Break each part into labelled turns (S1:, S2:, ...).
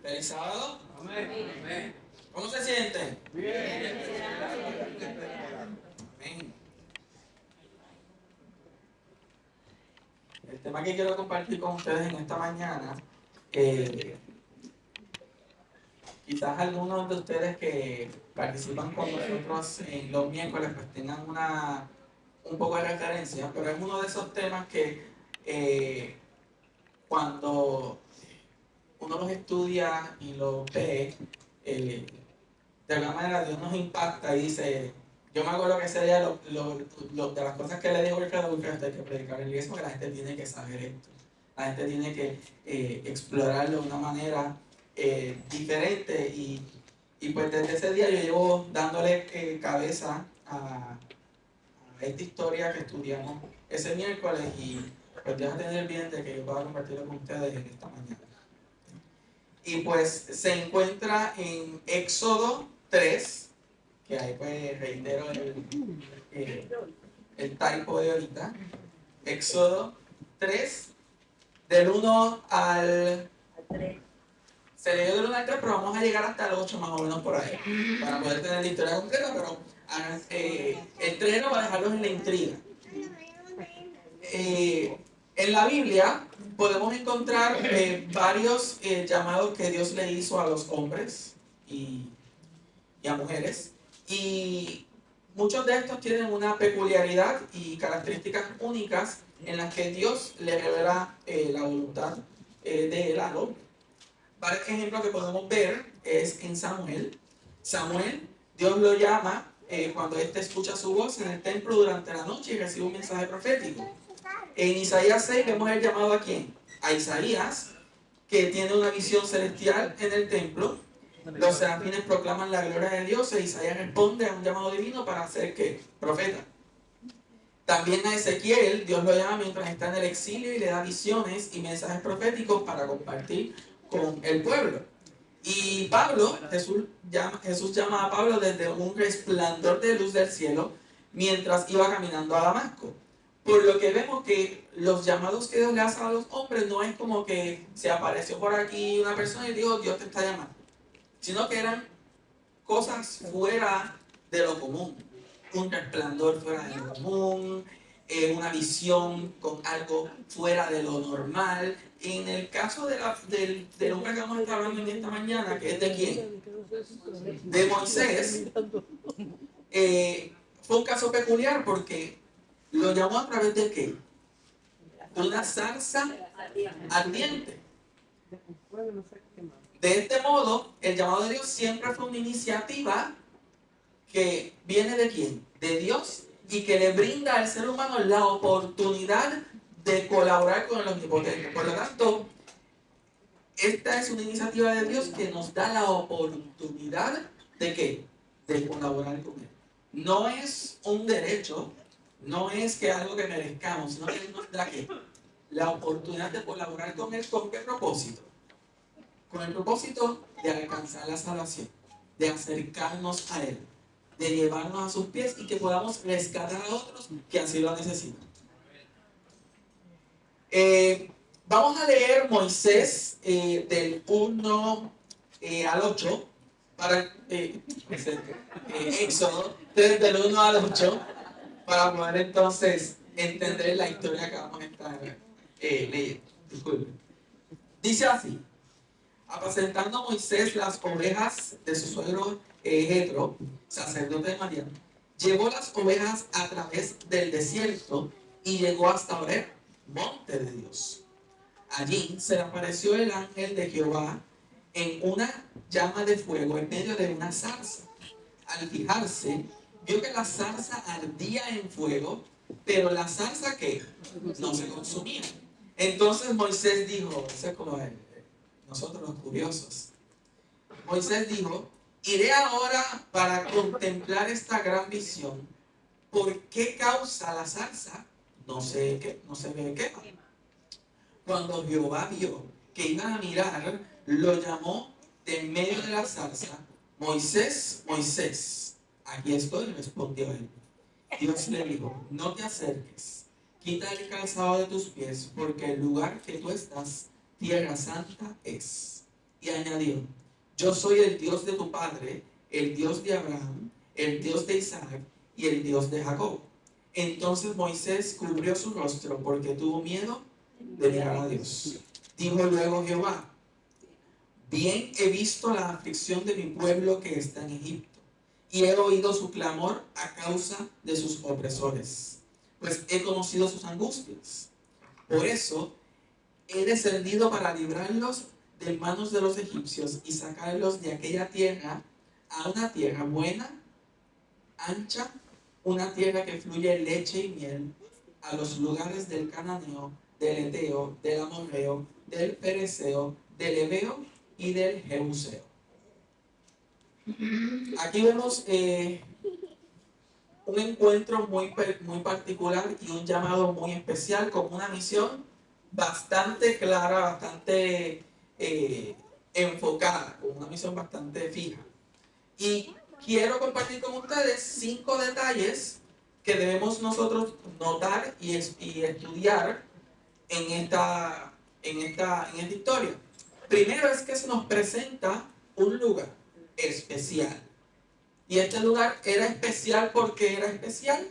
S1: ¿Feliz sábado?
S2: Amén.
S1: ¿Cómo se sienten?
S2: Bien.
S1: Amén. El tema que quiero compartir con ustedes en esta mañana, quizás algunos de ustedes que participan con nosotros en los miércoles pues tengan un poco de referencia, pero es uno de esos temas que cuando uno los estudia y los ve, de alguna manera Dios nos impacta y dice, yo me acuerdo que ese día de las cosas que le dijo Wilfredo, esto hay que predicar en la iglesia porque la gente tiene que saber esto. La gente tiene que explorarlo de una manera diferente y pues desde ese día yo llevo dándole cabeza a esta historia que estudiamos ese miércoles y pues Dios a tener bien de que yo pueda compartirlo con ustedes en esta mañana. Y pues se encuentra en Éxodo 3, que ahí pues reitero el typo de ahorita. Éxodo 3, del 1 al 3. Se leyó del 1 al 3, pero vamos a llegar hasta el 8 más o menos por ahí, para poder tener la historia completa, pero el 3 no va a dejarlos en la intriga. En la Biblia podemos encontrar varios llamados que Dios le hizo a los hombres y a mujeres, y muchos de estos tienen una peculiaridad y características únicas en las que Dios le revela la voluntad de él al hombre. Varios ejemplos que podemos ver es en Samuel. Samuel, Dios lo llama cuando éste escucha su voz en el templo durante la noche y recibe un mensaje profético. En Isaías 6 vemos el llamado a ¿quién? A Isaías, que tiene una visión celestial en el templo. Los serafines proclaman la gloria de Dios e Isaías responde a un llamado divino para ser ¿qué? Profeta. También a Ezequiel, Dios lo llama mientras está en el exilio y le da visiones y mensajes proféticos para compartir con el pueblo. Y Pablo, Jesús llama a Pablo desde un resplandor de luz del cielo mientras iba caminando a Damasco. Por lo que vemos que los llamados que Dios le hace a los hombres no es como que se apareció por aquí una persona y dijo, Dios te está llamando, sino que eran cosas fuera de lo común. Un resplandor fuera de lo común, una visión con algo fuera de lo normal. En el caso del hombre que vamos a estar hablando en esta mañana, que es de quién? De Moisés, fue un caso peculiar porque lo llamó a través de ¿qué? De una zarza ardiente. De este modo, el llamado de Dios siempre fue una iniciativa que viene de quién? De Dios, y que le brinda al ser humano la oportunidad de colaborar con el Omnipotente. Por lo tanto, esta es una iniciativa de Dios que nos da la oportunidad de ¿qué? De colaborar con Él. No es un derecho, no es que algo que merezcamos, sino que Él nos da ¿qué? La oportunidad de colaborar con Él. ¿Con qué propósito? Con el propósito de alcanzar la salvación, de acercarnos a Él, de llevarnos a sus pies y que podamos rescatar a otros que así lo necesitan. Vamos a leer Moisés del 1 al 8, para Éxodo, del 1 al 8, para poder entonces entender la historia que vamos a estar leyendo. Disculpen. Dice así: apacentando Moisés las ovejas de su suegro Jetro, sacerdote de Madián, llevó las ovejas a través del desierto y llegó hasta Horeb, monte de Dios. Allí se le apareció el ángel de Jehová en una llama de fuego en medio de una zarza. Al fijarse, vio que la zarza ardía en fuego, pero la zarza que no se consumía. Entonces Moisés dijo, eso es como nosotros los curiosos. Moisés dijo, iré ahora para contemplar esta gran visión. ¿Por qué causa la zarza? No se ve quema. Cuando Jehová vio que iba a mirar, lo llamó de en medio de la zarza. Moisés, Moisés. Aquí estoy, respondió él. Dios le dijo, no te acerques, quita el calzado de tus pies, porque el lugar que tú estás, tierra santa es. y añadió: yo soy el Dios de tu padre, el Dios de Abraham, el Dios de Isaac y el Dios de Jacob. Entonces Moisés cubrió su rostro porque tuvo miedo de mirar a Dios. Dijo luego Jehová: bien he visto la aflicción de mi pueblo que está en Egipto, y he oído su clamor a causa de sus opresores, pues he conocido sus angustias. Por eso he descendido para librarlos de manos de los egipcios y sacarlos de aquella tierra a una tierra buena, ancha, una tierra que fluye leche y miel, a los lugares del cananeo, del eteo, del amorreo, del pereceo, del heveo y del jebuseo. Aquí vemos un encuentro muy particular y un llamado muy especial con una misión bastante clara, bastante enfocada, con una misión bastante fija. Y quiero compartir con ustedes 5 detalles que debemos nosotros notar y estudiar en esta historia. Primero es que se nos presenta un lugar especial. Y este lugar era especial porque era especial.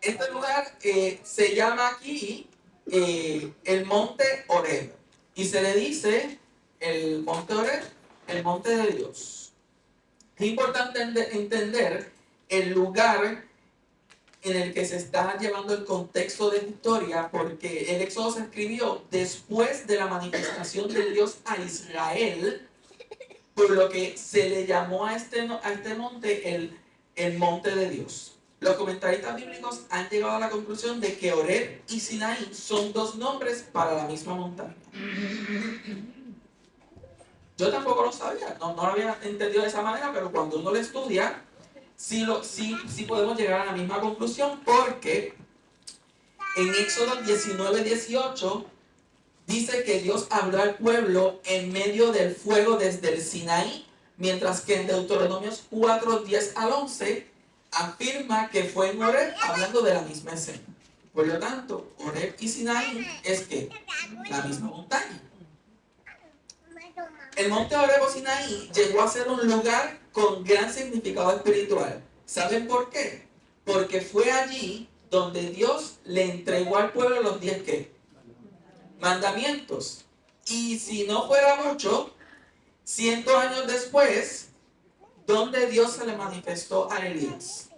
S1: Este lugar se llama aquí el monte Horeb. Y se le dice el monte Horeb, el monte de Dios. Es importante entender el lugar en el que se está llevando el contexto de la historia, porque el Éxodo se escribió después de la manifestación de Dios a Israel, por lo que se le llamó a este monte el monte de Dios. Los comentaristas bíblicos han llegado a la conclusión de que Horeb y Sinaí son 2 nombres para la misma montaña. Yo tampoco lo sabía, no lo había entendido de esa manera, pero cuando uno lo estudia, sí podemos llegar a la misma conclusión, porque en Éxodo 19:18 dice que Dios habló al pueblo en medio del fuego desde el Sinaí, mientras que en Deuteronomios 4:10-11 afirma que fue en Horeb, hablando de la misma escena. Por lo tanto, Horeb y Sinaí es que la misma montaña. El monte Horeb o Sinaí llegó a ser un lugar con gran significado espiritual. ¿Saben por qué? Porque fue allí donde Dios le entregó al pueblo los 10 ¿qué? Mandamientos. Y si no fuera mucho, 100 años después, donde Dios se le manifestó a Elías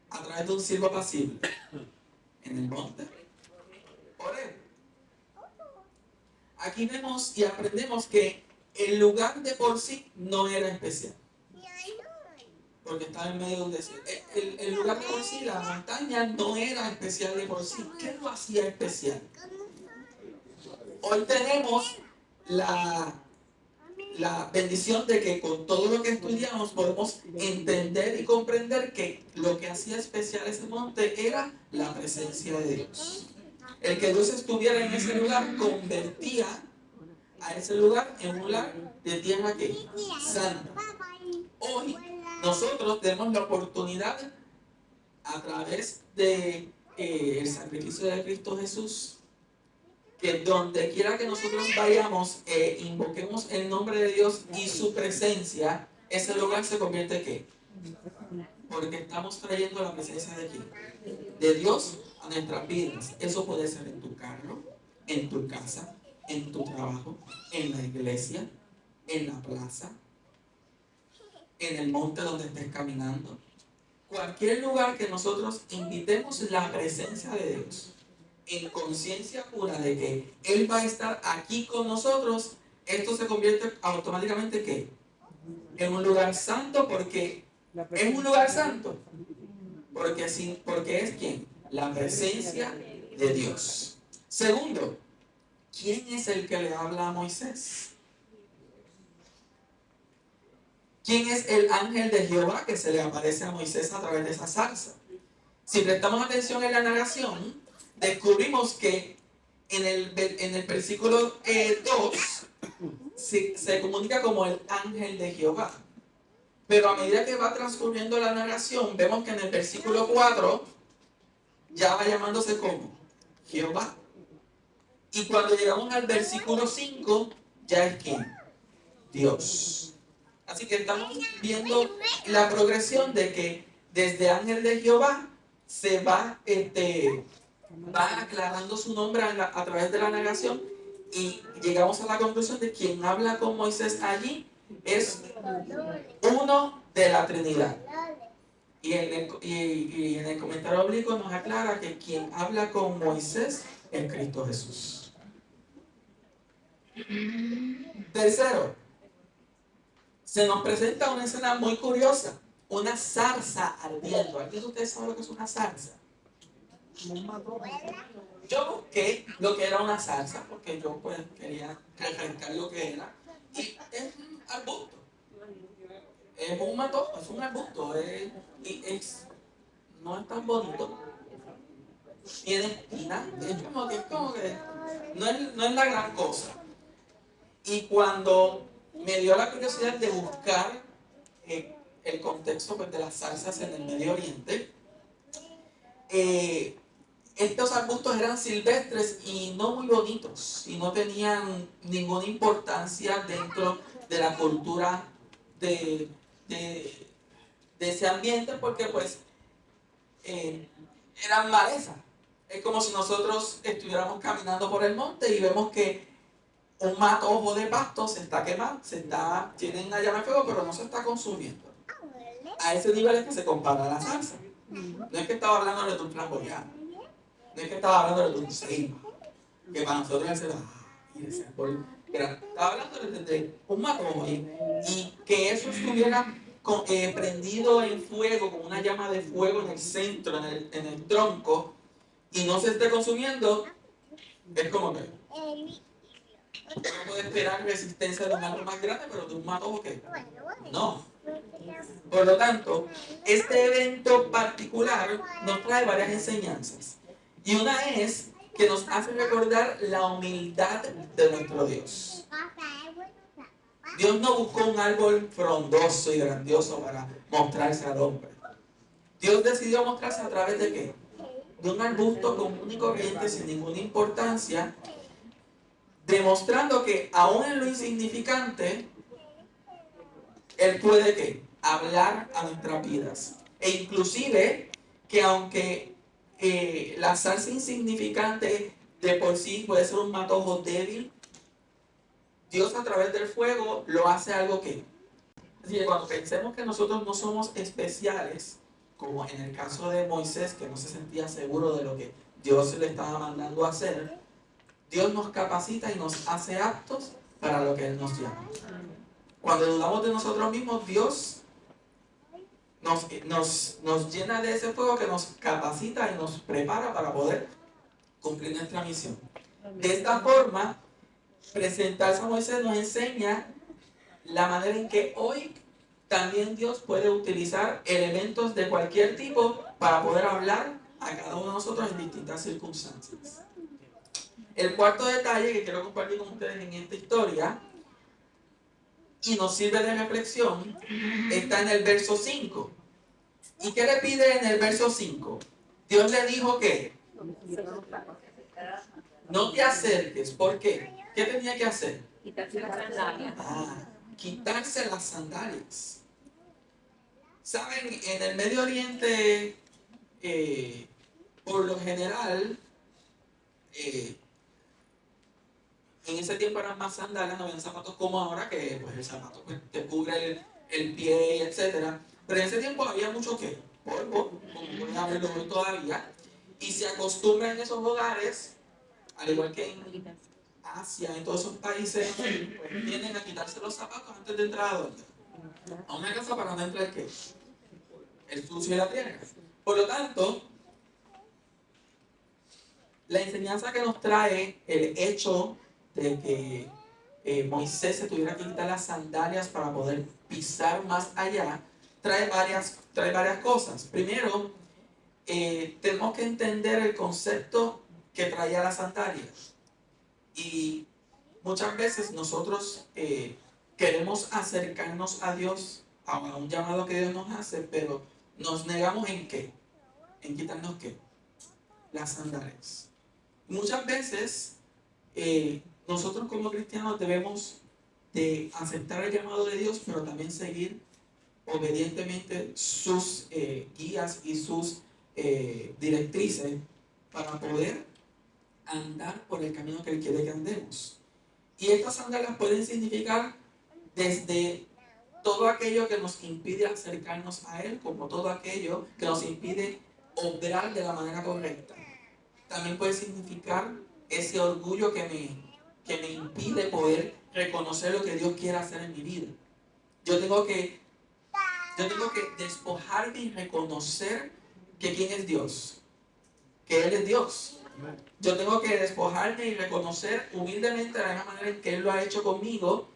S1: a través de un siervo apacible en el monte Horeb. Aquí vemos y aprendemos que el lugar de por sí no era especial, porque estaba en medio de un desierto. El lugar de por sí, la montaña, no era especial de por sí. ¿Qué lo hacía especial? Hoy tenemos la bendición de que con todo lo que estudiamos podemos entender y comprender que lo que hacía especial ese monte era la presencia de Dios. El que Dios estuviera en ese lugar convertía a ese lugar en un lugar de tierra que santa. Hoy nosotros tenemos la oportunidad, a través de el sacrificio de Cristo Jesús, que donde quiera que nosotros vayamos e invoquemos el nombre de Dios y su presencia, ese lugar se convierte en ¿qué? Porque estamos trayendo la presencia de ¿quién? De Dios a nuestras vidas. Eso puede ser en tu carro, en tu casa, en tu trabajo, en la iglesia, en la plaza, en el monte donde estés caminando. Cualquier lugar que nosotros invitemos la presencia de Dios, en conciencia pura de que Él va a estar aquí con nosotros, esto se convierte automáticamente ¿qué? En un lugar santo, porque es un lugar santo. Porque es ¿quién? La presencia de Dios. Segundo, ¿quién es el que le habla a Moisés? ¿Quién es el ángel de Jehová que se le aparece a Moisés a través de esa zarza? Si prestamos atención en la narración, descubrimos que en el versículo 2 se comunica como el ángel de Jehová. Pero a medida que va transcurriendo la narración, vemos que en el versículo 4 ya va llamándose como Jehová. Y cuando llegamos al versículo 5, ya es ¿quién? Dios. Así que estamos viendo la progresión de que desde ángel de Jehová se va aclarando su nombre a través de la negación y llegamos a la conclusión de que quien habla con Moisés allí es uno de la Trinidad. Y en el comentario bíblico nos aclara que quien habla con Moisés es Cristo Jesús. Tercero, se nos presenta una escena muy curiosa, una zarza ardiendo. ¿Alguien de ustedes sabe lo que es una zarza? Yo busqué lo que era una zarza porque yo pues quería refrescar lo que era. Y es un arbusto. Es un matojo, es un arbusto. No es tan bonito. Tiene espinas. Es como que no es la gran cosa. Y cuando me dio la curiosidad de buscar el contexto pues, de las zarzas en el Medio Oriente, estos arbustos eran silvestres y no muy bonitos y no tenían ninguna importancia dentro de la cultura de, de, de ese ambiente porque pues eran maleza. Es como si nosotros estuviéramos caminando por el monte y vemos que un matojo de pasto se está quemando, tiene una llama de fuego, pero no se está consumiendo. A ese nivel es que se compara la salsa. No es que estaba hablando de un flamboyano, no es que estaba hablando de un ceiba, que para nosotros es estaba hablando de un matojo y que eso estuviera prendido en fuego, con una llama de fuego en el centro, en el tronco, y no se esté consumiendo, es como que uno puede esperar resistencia de un árbol más grande, pero de un matojo que no. Por lo tanto, este evento particular nos trae varias enseñanzas. Y una es que nos hace recordar la humildad de nuestro Dios. Dios no buscó un árbol frondoso y grandioso para mostrarse al hombre. Dios decidió mostrarse a través de ¿qué? De un arbusto común y corriente sin ninguna importancia, demostrando que aún en lo insignificante, Él puede ¿qué? Hablar a nuestras vidas. E inclusive que aunque la salsa insignificante de por sí puede ser un matojo débil, Dios a través del fuego lo hace algo que... Así que cuando pensemos que nosotros no somos especiales, como en el caso de Moisés, que no se sentía seguro de lo que Dios le estaba mandando a hacer, Dios nos capacita y nos hace aptos para lo que Él nos llama. Cuando dudamos de nosotros mismos, Dios nos llena de ese fuego que nos capacita y nos prepara para poder cumplir nuestra misión. De esta forma, presentarse a Moisés nos enseña la manera en que hoy también Dios puede utilizar elementos de cualquier tipo para poder hablar a cada uno de nosotros en distintas circunstancias. El cuarto detalle que quiero compartir con ustedes en esta historia y nos sirve de reflexión está en el verso 5. ¿Y qué le pide en el verso 5? Dios le dijo que no te acerques. ¿Por qué? ¿Qué tenía que hacer?
S2: Quitarse las sandalias.
S1: Quitarse las sandalias. Saben, en el Medio Oriente, por lo general, en ese tiempo eran más sandalias, no habían zapatos como ahora, que pues, el zapato pues, te cubre el pie, etc. Pero en ese tiempo había mucho que polvo, como pueden haberlo hoy todavía, y se acostumbra en esos hogares, al igual que en Asia, en todos esos países, pues tienden a quitarse los zapatos antes de entrar a una casa para no entrar ¿qué? El sucio y la tierra. Por lo tanto, la enseñanza que nos trae el hecho de que Moisés se tuviera que quitar las sandalias para poder pisar más allá, trae varias cosas. Primero, tenemos que entender el concepto que traía las sandalias. Y muchas veces nosotros queremos acercarnos a Dios, a un llamado que Dios nos hace, pero nos negamos ¿en qué? En quitarnos ¿qué? Las sandalias. Muchas veces nosotros como cristianos debemos de aceptar el llamado de Dios, pero también seguir obedientemente sus guías y sus directrices para poder andar por el camino que Él quiere que andemos. Y estas sandalias pueden significar desde todo aquello que nos impide acercarnos a Él, como todo aquello que nos impide obrar de la manera correcta. También puede significar ese orgullo que me impide poder reconocer lo que Dios quiere hacer en mi vida. Yo tengo que, yo tengo que despojarme y reconocer que quién es Dios, que Él es Dios. Yo tengo que despojarme y reconocer humildemente la misma manera en que Él lo ha hecho conmigo,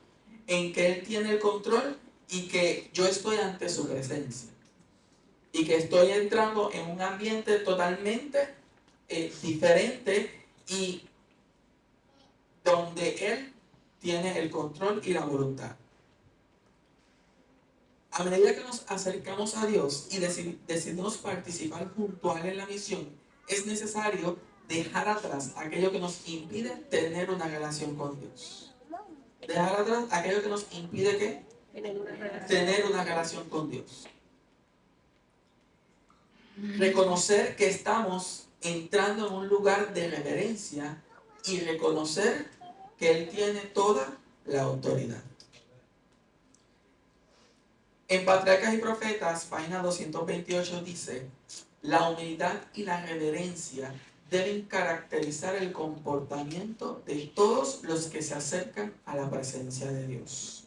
S1: en que Él tiene el control y que yo estoy ante su presencia. Y que estoy entrando en un ambiente totalmente diferente y donde Él tiene el control y la voluntad. A medida que nos acercamos a Dios y decidimos participar junto a Él en la misión, es necesario dejar atrás aquello que nos impide tener una relación con Dios. Dejar atrás aquello que nos impide ¿qué? Tener una relación con Dios. Reconocer que estamos entrando en un lugar de reverencia y reconocer que Él tiene toda la autoridad. En Patriarcas y Profetas, página 228 dice: la humildad y la reverencia deben caracterizar el comportamiento de todos los que se acercan a la presencia de Dios.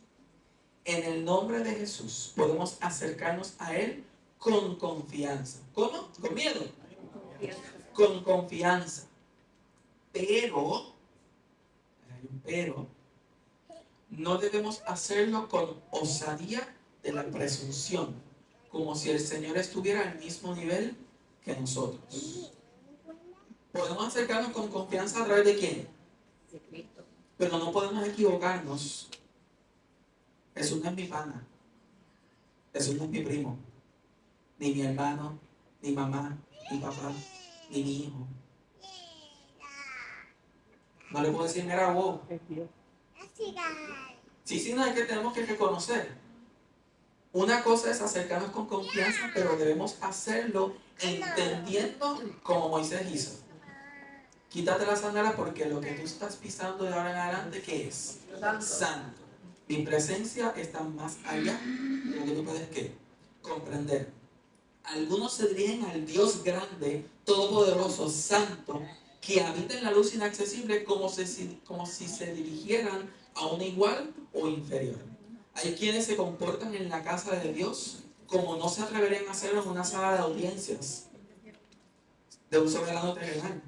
S1: En el nombre de Jesús podemos acercarnos a Él con confianza. ¿Cómo? ¿Con miedo? Con confianza. Pero, no debemos hacerlo con osadía de la presunción, como si el Señor estuviera al mismo nivel que nosotros. Podemos acercarnos con confianza a través de quién, pero no podemos equivocarnos. Jesús no es mi pana, Jesús no es mi primo, ni mi hermano, ni mamá, ni papá, ni mi hijo. No le puedo decir, mira vos. Sí, no, es que tenemos que reconocer. Una cosa es acercarnos con confianza, pero debemos hacerlo entendiendo como Moisés hizo. Quítate la sandalias porque lo que tú estás pisando de ahora en adelante, ¿qué es? Santo. Mi presencia está más allá de lo que tú puedes ¿qué? Comprender. Algunos se dirigen al Dios grande, todopoderoso, santo, que habita en la luz inaccesible como si se dirigieran a un igual o inferior. Hay quienes se comportan en la casa de Dios como no se atreverían a hacerlo en una sala de audiencias de un soberano terrenal.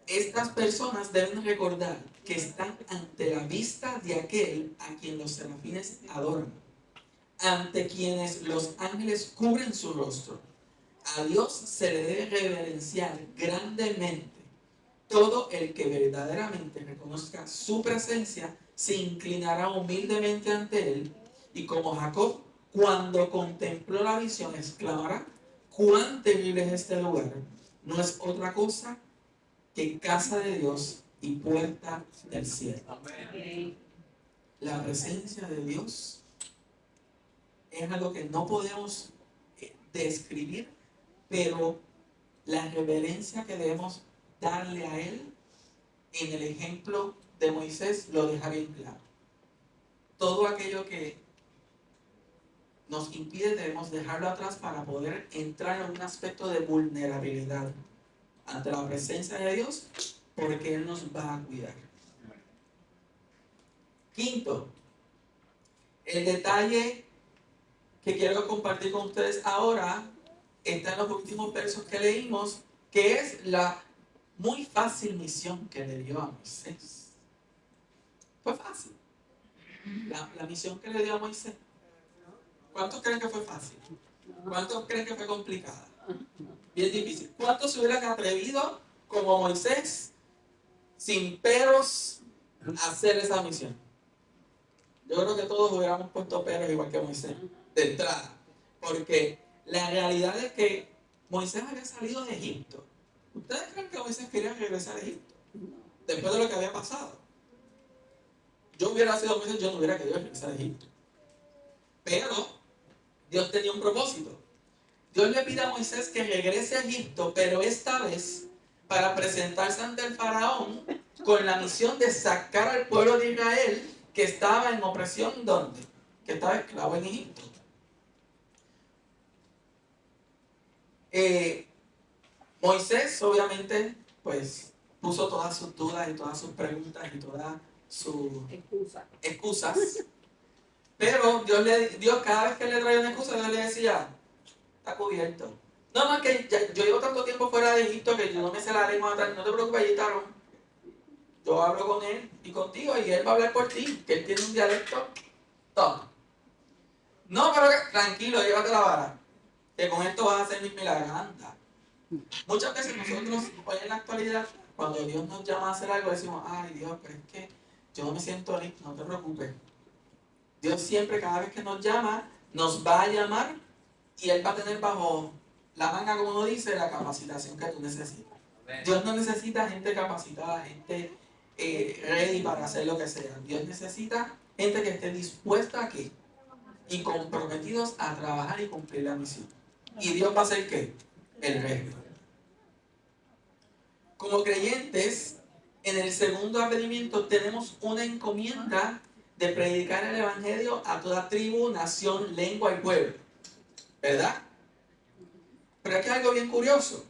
S1: Estas personas deben recordar que están ante la vista de aquel a quien los serafines adoran, ante quienes los ángeles cubren su rostro. A Dios se le debe reverenciar grandemente. Todo el que verdaderamente reconozca su presencia se inclinará humildemente ante Él, y como Jacob, cuando contempló la visión, exclamará: ¡cuán terrible es este lugar! No es otra cosa que casa de Dios y puerta del cielo. La presencia de Dios es algo que no podemos describir, pero la reverencia que debemos darle a Él en el ejemplo de Moisés lo deja bien claro. Todo aquello que nos impide debemos dejarlo atrás para poder entrar en un aspecto de vulnerabilidad ante la presencia de Dios, porque Él nos va a cuidar. Quinto, el detalle que quiero compartir con ustedes ahora está en los últimos versos que leímos, que es la muy fácil misión que le dio a Moisés. Fue fácil. La misión que le dio a Moisés. ¿Cuántos creen que fue fácil? ¿Cuántos creen que fue complicada? Bien difícil. ¿Cuántos se hubieran atrevido como Moisés, sin peros, a hacer esa misión? Yo creo que todos hubiéramos puesto peros igual que Moisés, de entrada. Porque la realidad es que Moisés había salido de Egipto. ¿Ustedes creen que Moisés quería regresar a Egipto? después de lo que había pasado. Yo hubiera sido Moisés, yo no hubiera querido regresar a Egipto. Pero Dios tenía un propósito. Dios le pide a Moisés que regrese a Egipto, pero esta vez para presentarse ante el faraón con la misión de sacar al pueblo de Israel que estaba en opresión, ¿dónde? Que estaba esclavo en Egipto. Moisés, obviamente, pues puso todas sus dudas y todas sus preguntas y todas sus excusas. Pero Dios cada vez que le traía una excusa, Dios le decía, está cubierto. No más que yo llevo tanto tiempo fuera de Egipto que yo no me sé la lengua natal. No te preocupes, Gitano. Yo hablo con él y contigo y él va a hablar por ti, que él tiene un dialecto. Toma. No, pero tranquilo, llévate la vara. Que con esto vas a hacer mis milagros. Anda. Muchas veces nosotros, hoy en la actualidad, cuando Dios nos llama a hacer algo, decimos, ay Dios, pero es que yo no me siento listo, no te preocupes. Dios siempre, cada vez que nos llama, nos va a llamar y Él va a tener bajo la manga, como uno dice, la capacitación que tú necesitas. Dios no necesita gente capacitada, gente ready para hacer lo que sea. Dios necesita gente que esté dispuesta a qué y comprometidos a trabajar y cumplir la misión. ¿Y Dios va a hacer qué? El resto. Como creyentes, en el segundo advenimiento tenemos una encomienda de predicar el Evangelio a toda tribu, nación, lengua y pueblo. ¿Verdad? Pero aquí hay algo bien curioso,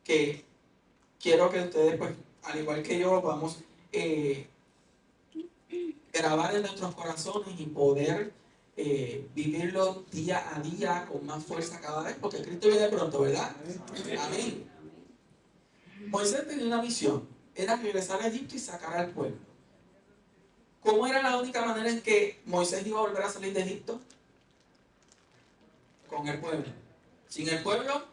S1: que quiero que ustedes, pues, al igual que yo, podamos grabar en nuestros corazones y poder vivirlo día a día con más fuerza cada vez, porque Cristo viene pronto, ¿verdad? Amén. Moisés tenía una misión, era regresar a Egipto y sacar al pueblo. ¿Cómo era la única manera en que Moisés iba a volver a salir de Egipto? Con el pueblo. Sin el pueblo,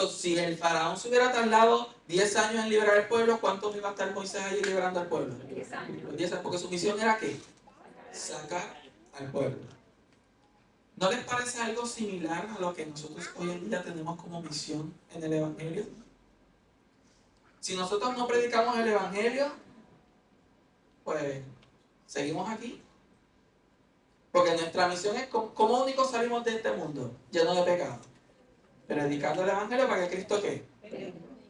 S1: si el faraón se hubiera tardado 10 años en liberar al pueblo, ¿cuántos iba a estar Moisés allí liberando al pueblo? 10 años. 10 años, porque su misión era ¿qué? Sacar al pueblo. ¿No les parece algo similar a lo que nosotros hoy en día tenemos como misión en el Evangelio? Si nosotros no predicamos el Evangelio, pues seguimos aquí. Porque nuestra misión es, ¿cómo único salimos de este mundo? Lleno de pecado. Predicando el Evangelio para que Cristo ¿qué?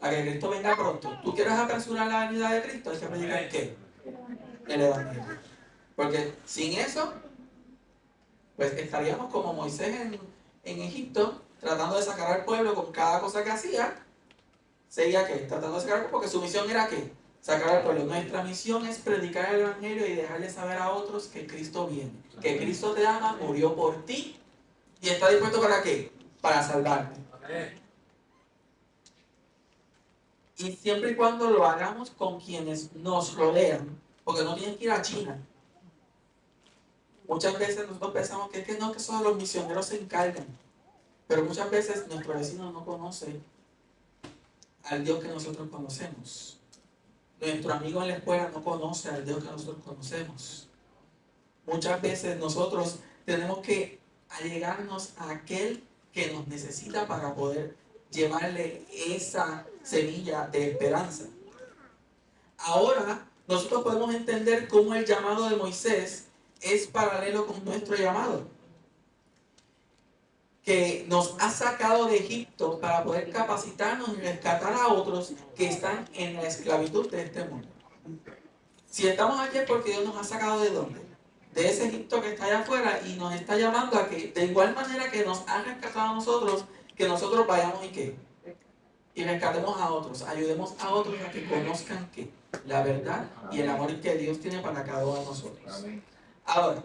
S1: Para que Cristo venga pronto. ¿Tú quieres apresurar la venida de Cristo? Hay que predicar ¿qué? El Evangelio. Porque sin eso, pues estaríamos como Moisés en Egipto, tratando de sacar al pueblo con cada cosa que hacía. Seguía ¿qué? Tratando de sacar al pueblo, porque su misión era ¿qué? Sacar al pueblo. Nuestra misión es predicar el Evangelio y dejarle saber a otros que Cristo viene. Que Cristo te ama, murió por ti y está dispuesto para ¿qué? Para salvarte. Y siempre y cuando lo hagamos con quienes nos rodean, porque no tienen que ir a China. Muchas veces nosotros pensamos que no, que solo los misioneros se encargan. Pero muchas veces nuestro vecino no conoce al Dios que nosotros conocemos. Nuestro amigo en la escuela no conoce al Dios que nosotros conocemos. Muchas veces nosotros tenemos que allegarnos a aquel que nos necesita para poder llevarle esa semilla de esperanza. Ahora nosotros podemos entender cómo el llamado de Moisés es paralelo con nuestro llamado, que nos ha sacado de Egipto para poder capacitarnos y rescatar a otros que están en la esclavitud de este mundo. Si estamos aquí es porque Dios nos ha sacado ¿de dónde? De ese Egipto que está allá afuera y nos está llamando a que de igual manera que nos han rescatado a nosotros, que nosotros vayamos y ¿qué? Y rescatemos a otros, ayudemos a otros a que conozcan ¿qué? La verdad y el amor que Dios tiene para cada uno de nosotros. Ahora,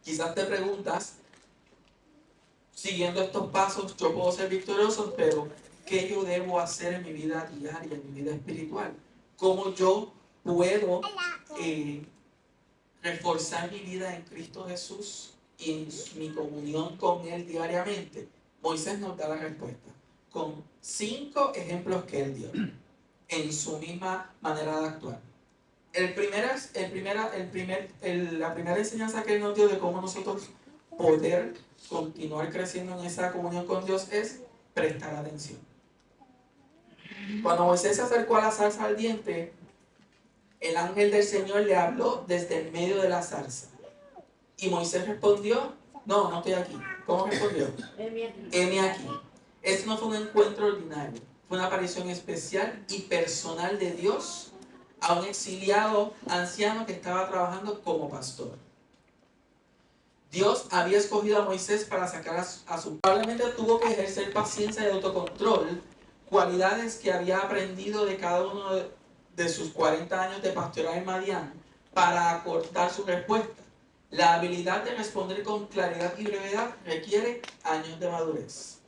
S1: quizás te preguntas, siguiendo estos pasos yo puedo ser victorioso, pero ¿qué yo debo hacer en mi vida diaria, en mi vida espiritual? ¿Cómo yo puedo reforzar mi vida en Cristo Jesús y en mi comunión con Él diariamente? Moisés nos da la respuesta con 5 ejemplos que Él dio en su misma manera de actuar. La primera enseñanza que Él nos dio de cómo nosotros poder continuar creciendo en esa comunión con Dios es prestar atención. Cuando Moisés se acercó a la zarza ardiente, el ángel del Señor le habló desde el medio de la zarza. Y Moisés respondió, no, no estoy aquí. ¿Cómo respondió? Heme aquí. Este no fue un encuentro ordinario, fue una aparición especial y personal de Dios a un exiliado anciano que estaba trabajando como pastor. Dios había escogido a Moisés para sacar a su... Probablemente tuvo que ejercer paciencia y autocontrol, cualidades que había aprendido de cada uno de sus 40 años de pastoral en Madián, para acortar su respuesta. La habilidad de responder con claridad y brevedad requiere años de madurez.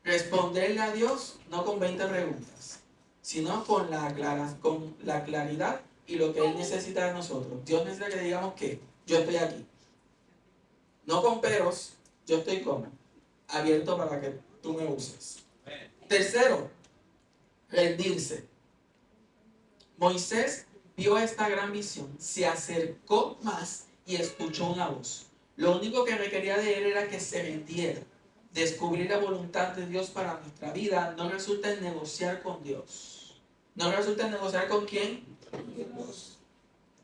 S1: Responderle a Dios no con 20 preguntas, sino con la claridad y lo que Él necesita de nosotros. Dios necesita que digamos que yo estoy aquí. No con peros, yo estoy como abierto para que tú me uses. Tercero, rendirse. Moisés vio esta gran visión, se acercó más y escuchó una voz. Lo único que requería de él era que se rindiera. Descubrir la voluntad de Dios para nuestra vida no resulta en negociar con Dios. ¿No resulta en negociar con quién?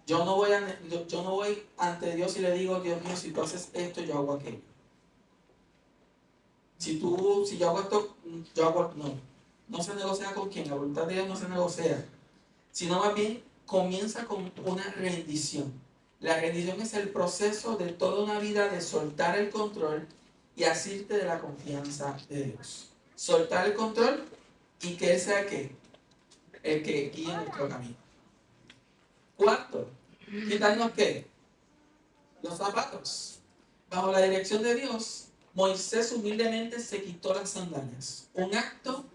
S1: Yo no voy ante Dios y le digo, Dios mío, si tú haces esto, yo hago aquello. Si yo hago esto, yo hago... No. No se negocia con quién. La voluntad de Dios no se negocia. Sino más bien comienza con una rendición. La rendición es el proceso de toda una vida de soltar el control y asirte de la confianza de Dios. Soltar el control y que Él sea ¿qué? El que guíe nuestro camino. Cuarto, quitarnos ¿qué? Los zapatos. Bajo la dirección de Dios, Moisés humildemente se quitó las sandalias. Un acto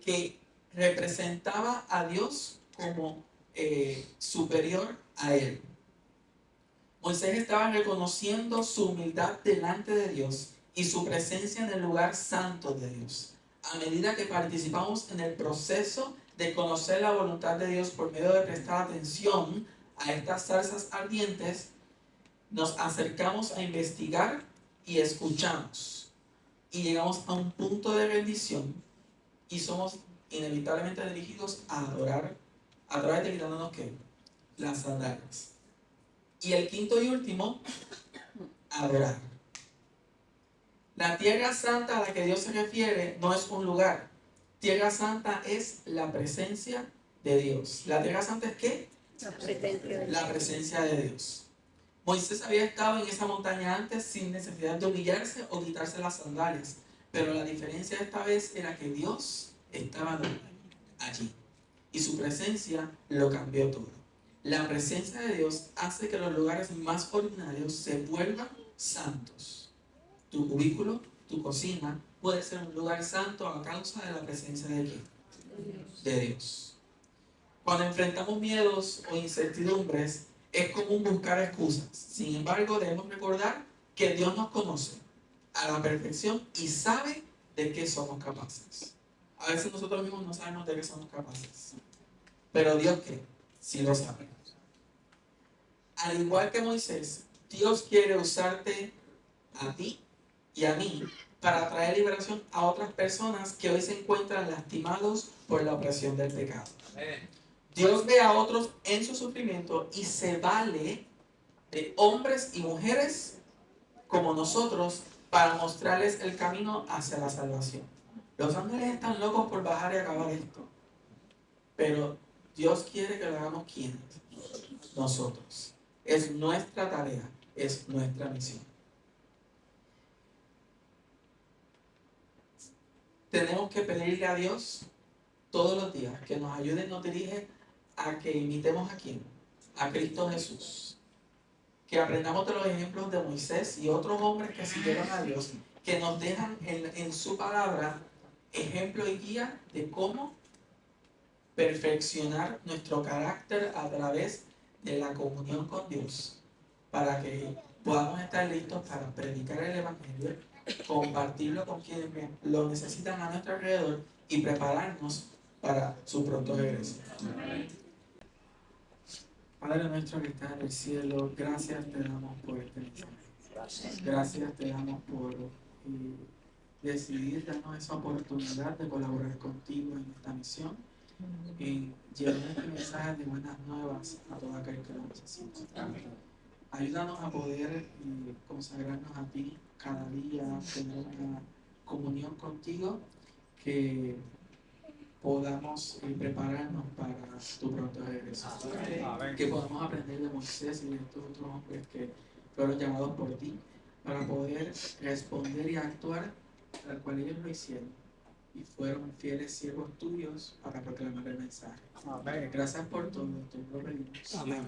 S1: que representaba a Dios como superior a él. Moisés estaba reconociendo su humildad delante de Dios y su presencia en el lugar santo de Dios. A medida que participamos en el proceso de conocer la voluntad de Dios por medio de prestar atención a estas zarzas ardientes, nos acercamos a investigar y escuchamos. Y llegamos a un punto de rendición y somos inevitablemente dirigidos a adorar a través de quitándonos ¿qué? Las sandalias. Y el quinto y último, adorar. La tierra santa a la que Dios se refiere no es un lugar. Tierra santa es la presencia de Dios. ¿La tierra santa es qué? La presencia de Dios. Moisés había estado en esa montaña antes sin necesidad de humillarse o quitarse las sandalias. Pero la diferencia esta vez era que Dios estaba allí. Y su presencia lo cambió todo. La presencia de Dios hace que los lugares más ordinarios se vuelvan santos. Tu cubículo, tu cocina, puede ser un lugar santo a causa de la presencia de ¿quién? De Dios. Cuando enfrentamos miedos o incertidumbres, es común buscar excusas. Sin embargo, debemos recordar que Dios nos conoce a la perfección y sabe de qué somos capaces. A veces nosotros mismos no sabemos de qué somos capaces. Pero Dios ¿qué? Sí lo sabe. Al igual que Moisés, Dios quiere usarte a ti y a mí para traer liberación a otras personas que hoy se encuentran lastimados por la opresión del pecado. Dios ve a otros en su sufrimiento y se vale de hombres y mujeres como nosotros para mostrarles el camino hacia la salvación. Los ángeles están locos por bajar y acabar esto. Pero Dios quiere que lo hagamos ¿quiénes? Nosotros. Es nuestra tarea, es nuestra misión. Tenemos que pedirle a Dios todos los días que nos ayude y nos dirige a que imitemos a quién, a Cristo Jesús. Que aprendamos de los ejemplos de Moisés y otros hombres que siguieron a Dios, que nos dejan en su palabra ejemplo y guía de cómo perfeccionar nuestro carácter a través de la comunión con Dios, para que podamos estar listos para predicar el Evangelio, compartirlo con quienes lo necesitan a nuestro alrededor y prepararnos para su pronto regreso. Padre nuestro que estás en el cielo, gracias te damos por este mensaje. Gracias te damos por decidir darnos esa oportunidad de colaborar contigo en esta misión, en llevar este mensaje de buenas nuevas a todo aquel que lo necesita. Ayúdanos a poder consagrarnos a ti cada día, tener una comunión contigo, que podamos prepararnos para tu pronto regreso. Que podamos aprender de Moisés y de estos otros hombres que fueron llamados por ti, para poder responder y actuar tal cual ellos lo hicieron y fueron fieles siervos tuyos para proclamar el mensaje. Gracias por todo, tú lo pedimos. Amén.